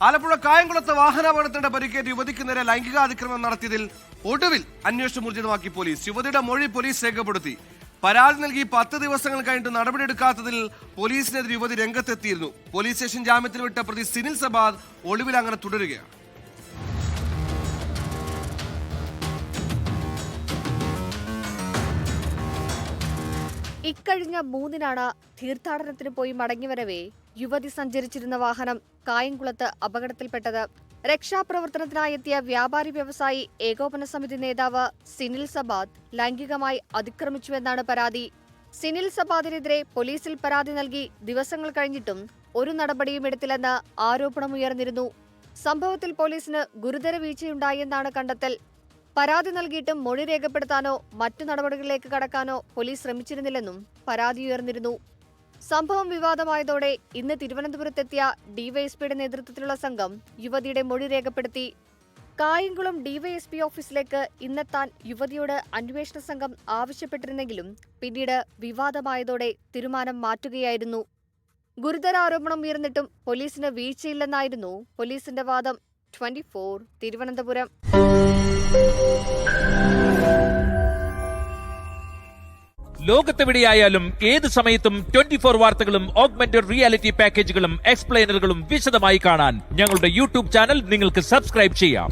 ആലപ്പുഴ കായംകുളത്ത് വാഹനാപകടത്തിന്റെ പരിക്കേറ്റ് യുവതിക്ക് നേരെ ലൈംഗികാതിക്രമം നടത്തിയതിൽ ഒടുവിൽ അന്വേഷണം ഊർജിതമാക്കി പോലീസ്. യുവതിയുടെ മൊഴി പോലീസ് രേഖപ്പെടുത്തി. പരാതി നൽകി 10 ദിവസങ്ങൾ കഴിഞ്ഞിട്ട് നടപടിയെടുക്കാത്തതിൽ പോലീസിനെതിരെ യുവതി രംഗത്തെത്തിയിരുന്നു. പോലീസ് സ്റ്റേഷൻ ജാമ്യത്തിൽ വിട്ട പ്രതി സിനിൽ സബാദ് ഒടുവിൽ അങ്ങനെ തുടരുകയാണ്. ഇക്കഴിഞ്ഞ 3-നാണ് തീർത്ഥാടനത്തിന് പോയി മടങ്ങിവരവേ യുവതി സഞ്ചരിച്ചിരുന്ന വാഹനം കായംകുളത്ത് അപകടത്തിൽപ്പെട്ടത്. രക്ഷാപ്രവർത്തനത്തിനായെത്തിയ വ്യാപാരി വ്യവസായി ഏകോപന സമിതി നേതാവ് സിനിൽ സബാദ് ലൈംഗികമായി അതിക്രമിച്ചുവെന്നാണ് പരാതി. സിനിൽ സബാദിനെതിരെ പോലീസിൽ പരാതി നൽകി ദിവസങ്ങൾ കഴിഞ്ഞിട്ടും ഒരു നടപടിയും എടുത്തില്ലെന്ന് ആരോപണമുയർന്നിരുന്നു. സംഭവത്തിൽ പോലീസിന് ഗുരുതര വീഴ്ചയുണ്ടായെന്നാണ് കണ്ടെത്തൽ. പരാതി നൽകിയിട്ടും മൊഴി രേഖപ്പെടുത്താനോ മറ്റു നടപടികളിലേക്ക് കടക്കാനോ പോലീസ് ശ്രമിച്ചിരുന്നില്ലെന്നും പരാതി ഉയർന്നിരുന്നു. സംഭവം വിവാദമായതോടെ ഇന്ന് തിരുവനന്തപുരത്തെത്തിയ ഡിവൈഎസ്പിയുടെ നേതൃത്വത്തിലുള്ള സംഘം യുവതിയുടെ മൊഴി രേഖപ്പെടുത്തി. കായംകുളം ഡിവൈഎസ്പി ഓഫീസിലേക്ക് ഇന്നെത്താൻ യുവതിയോട് അന്വേഷണ സംഘം ആവശ്യപ്പെട്ടിരുന്നെങ്കിലും പിന്നീട് വിവാദമായതോടെ തീരുമാനം മാറ്റുകയായിരുന്നു. ഗുരുതര ആരോപണം ഉയർന്നിട്ടും പോലീസിന് വീഴ്ചയില്ലെന്നായിരുന്നു പോലീസിന്റെ വാദം. 24 തിരുവനന്തപുരം. ലോകത്തെവിടെയായാലും ഏത് സമയത്തും 24 വാർത്തകളും ഓഗ്മെന്റഡ് റിയാലിറ്റി പാക്കേജുകളും എക്സ്പ്ലെയിനറുകളും വിശദമായി കാണാൻ ഞങ്ങളുടെ യൂട്യൂബ് ചാനൽ നിങ്ങൾക്ക് സബ്സ്ക്രൈബ് ചെയ്യാം.